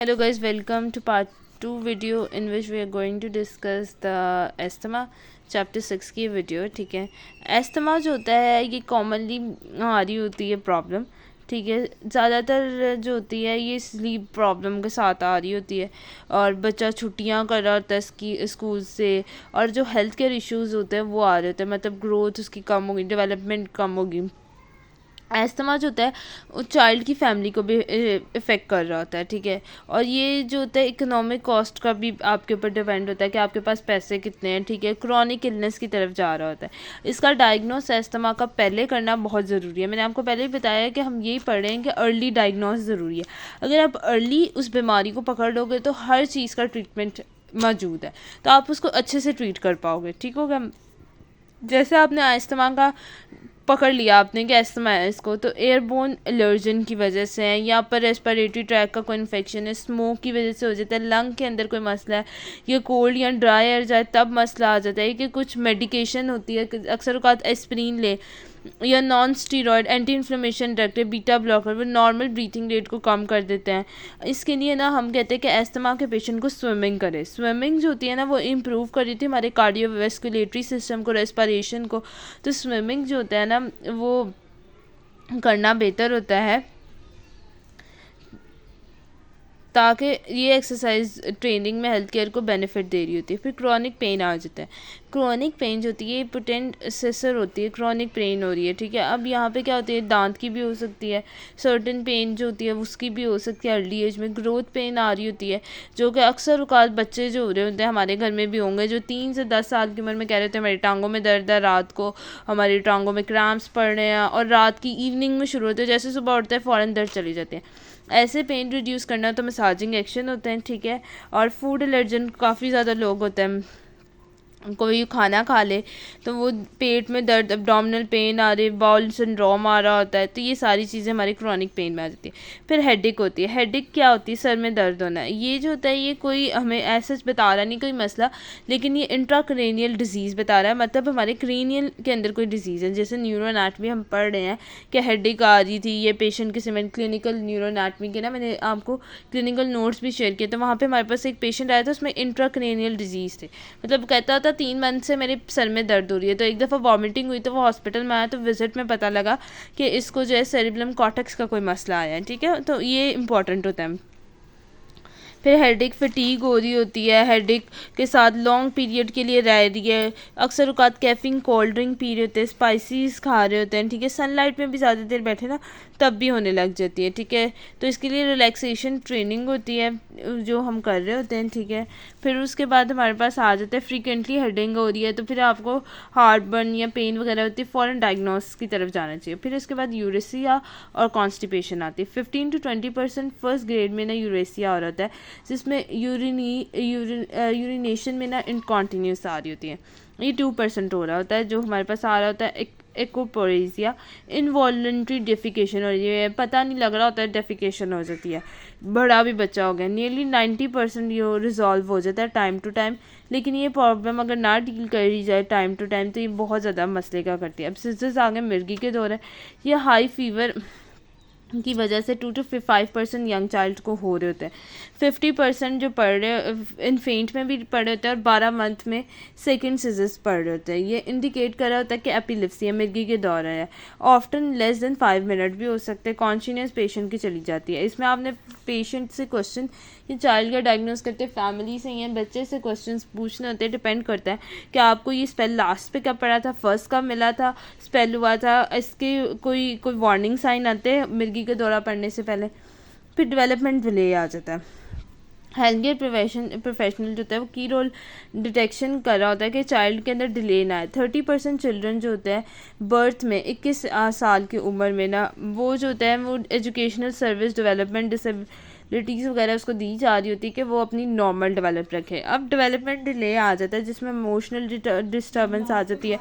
Hello guys, welcome to part 2 video in which we are going to discuss the asthma chapter 6 की video. ठीक है, asthma जो होता है ये कॉमनली आ रही होती है प्रॉब्लम। ठीक है, ज़्यादातर जो होती है ये स्लीप प्रॉब्लम के साथ आ रही होती है और बच्चा छुट्टियां कर रहा होता है स्कूल से, और जो हेल्थ केयर इश्यूज होते हैं वो आ रहे होते हैं, मतलब ग्रोथ उसकी कम होगी, डेवलपमेंट कम होगी। एस्थमा जो होता है वो चाइल्ड की फैमिली को भी इफ़ेक्ट कर रहा होता है। ठीक है, और ये जो होता है इकोनॉमिक कॉस्ट का भी आपके ऊपर डिपेंड होता है कि आपके पास पैसे कितने हैं। ठीक है, क्रॉनिक इलनेस की तरफ जा रहा होता है। इसका डायग्नोस एस्थमा का पहले करना बहुत ज़रूरी है। मैंने आपको पहले ही बताया कि हम यही पढ़ रहे हैं कि अर्ली डायग्नोस ज़रूरी है। अगर आप अर्ली उस बीमारी को पकड़ लोगे तो हर चीज़ का ट्रीटमेंट मौजूद है, तो आप उसको अच्छे से ट्रीट कर पाओगे। ठीक होगा, जैसे आपने अस्थमा का पकड़ लिया आपने कि अस्थमा है इसको, तो एयरबोर्न एलर्जन की वजह से है, या पर रेस्पिरेटरी ट्रैक का कोई इन्फेक्शन है, स्मोक की वजह से हो जाता है, लंग के अंदर कोई मसला है, या कोल्ड या ड्राई एयर जाए तब मसला आ जाता है, कि कुछ मेडिकेशन होती है, अक्सर औक़ात एस्प्रिन ले या non steroid anti inflammation drug है, बीटा ब्लॉकर, वो नॉर्मल ब्रीथिंग रेट को कम कर देते हैं। इसके लिए ना हम कहते हैं कि एस्थमा के पेशेंट को स्विमिंग करे। स्विमिंग जो होती है ना वो इम्प्रूव कर रही थी हमारे कार्डियोवैस्कुलेटरी सिस्टम को, रेस्पिरेशन को। तो स्विमिंग जो होता है ना वो करना बेहतर होता है, ताकि ये एक्सरसाइज ट्रेनिंग में हेल्थ केयर को बेनिफिट दे रही होती है। फिर क्रॉनिक पेन आ जाता है। क्रॉनिक पेन जो होती है पोटेंट सेसर होती है, क्रॉनिक पेन हो रही है। ठीक है, अब यहाँ पे क्या होती है, दांत की भी हो सकती है, सर्टेन पेन जो होती है उसकी भी हो सकती है। अर्ली एज में ग्रोथ पेन आ रही होती है, जो कि अक्सर औक़ात बच्चे जो हो रहे होते हैं हमारे घर में भी होंगे, जो 3 से 10 साल की उम्र में कह रहे होते हैं हमारी टांगों में दर्द है, रात को हमारी टांगों में क्रैम्प्स पड़ रहे हैं, और रात की इवनिंग में शुरू होते हैं, जैसे सुबह उठते हैं फ़ौरन दर्द चली जाती है। ऐसे पेन रिड्यूस करना तो मसाजिंग एक्शन होते हैं। ठीक है, और फूड एलर्जन काफ़ी ज़्यादा लोग होते हैं, कोई खाना खा ले तो वो पेट में दर्द, एब्डोमिनल पेन आ रही, बाउल सिंड्रोम आ रहा होता है, तो ये सारी चीज़ें हमारी क्रॉनिक पेन में आ जाती है। फिर हेडेक होती है। हेडेक क्या होती है, सर में दर्द होना। ये जो होता है ये कोई हमें ऐसा बता रहा नहीं कोई मसला, लेकिन ये इंट्राक्रेनियल डिजीज़ बता रहा है, मतलब हमारे क्रेनियल के अंदर कोई डिजीज़ है। जैसे न्यूरो एनाटमी हम पढ़ रहे हैं कि हेडेक आ रही थी, ये पेशेंट के मैंने क्लिनिकल न्यूरो एनाटमी के ना मैंने आपको क्लिनिकल नोट्स भी शेयर किए, तो वहाँ पर हमारे पास एक पेशेंट आया था, उसमें इंट्राक्रेनियल डिजीज़ थे, मतलब कहता था 3 मंथ से मेरे सर में दर्द हो रही है। तो एक दफ़ा वॉमिटिंग हुई तो वो हॉस्पिटल में आया, तो विजिट में पता लगा कि इसको जो है सेरिब्रम कॉर्टेक्स का कोई मसला आया है। ठीक है, तो ये इंपॉर्टेंट होता है। फिर हेडेक फटीग हो रही होती है, हेडेक के साथ लॉन्ग पीरियड के लिए रह रही है, अक्सर औक़ात कैफीन कोल्ड ड्रिंक पी रहे होते हैं, स्पाइसीज खा रहे होते हैं। ठीक है, सनलाइट में भी ज़्यादा देर बैठे ना तब भी होने लग जाती है। ठीक है, तो इसके लिए रिलैक्सेशन ट्रेनिंग होती है जो हम कर रहे होते हैं। ठीक है, फिर उसके बाद हमारे पास आ जाता है फ्रीक्वेंटली हेडिंग हो रही है, तो फिर आपको हार्ट बर्न या पेन वगैरह होती है, फ़ौरन डायग्नोस की तरफ जाना चाहिए। फिर उसके बाद यूरेसिया और कॉन्स्टिपेशन आती है। 15 to 20% फर्स्ट ग्रेड में ना यूरेसिया हो रहा है, जिसमें यूरिनेशन में ना इनकॉन्टीन्यूस आ रही होती है। ये 2% हो रहा होता है। जो हमारे पास आ रहा होता है एक्कोपोरेसिया, इनवॉलंटरी डेफिकेशन हो रही है, पता नहीं लग रहा होता है डेफिकेशन हो जाती है, बड़ा भी बच्चा हो गया। नियरली 90% ये रिजॉल्व हो जाता है टाइम टू टाइम, लेकिन ये प्रॉब्लम अगर ना डील करी जाए टाइम टू टाइम तो ये बहुत ज़्यादा मसले का करती है। अब सिजर्स आगे मिर्गी के दौर है, ये हाई फीवर की वजह से 2 to 5% यंग चाइल्ड को हो रहे होते हैं। 50% जो पढ़ रहे इन्फेंट में भी पढ़ रहे होते हैं, और 12 मंथ में सेकंड सीजर्स पढ़ रहे होते हैं। ये इंडिकेट कर रहा होता है कि एपिलेप्सी है, मिर्गी के दौर है। ऑफ्टन लेस देन 5 मिनट भी हो सकते हैं, कॉन्शियस पेशेंट की चली जाती है। इसमें आपने पेशेंट से क्वेश्चन, ये चाइल्ड का डायग्नोस करते हैं, फैमिली से या बच्चे से क्वेश्चन पूछने होते हैं। डिपेंड करता है कि आपको ये स्पेल लास्ट पे कब पड़ा था, फर्स्ट कब मिला था, स्पेल हुआ था, इसके कोई वार्निंग साइन आते हैं मिर्गी के दौरा पड़ने से पहले। फिर डेवलपमेंट डिले आ जाता है। हेल्थ केयर प्रोफेशनल जो होता है वो की रोल डिटेक्शन कर रहा होता है कि चाइल्ड के अंदर डिले ना आए। 30% चिल्ड्रन जो होते हैं बर्थ में 21 साल की उम्र में ना, वो जो होता है वो एजुकेशनल सर्विस डेवलपमेंट डिसेबिलिटीज़ वगैरह उसको दी जा रही होती है कि वो अपनी नॉर्मल डेवलप रखे। अब डेवलपमेंट डिले आ जाता है, जिसमें इमोशनल डिस्टर्बेंस आ जाती है,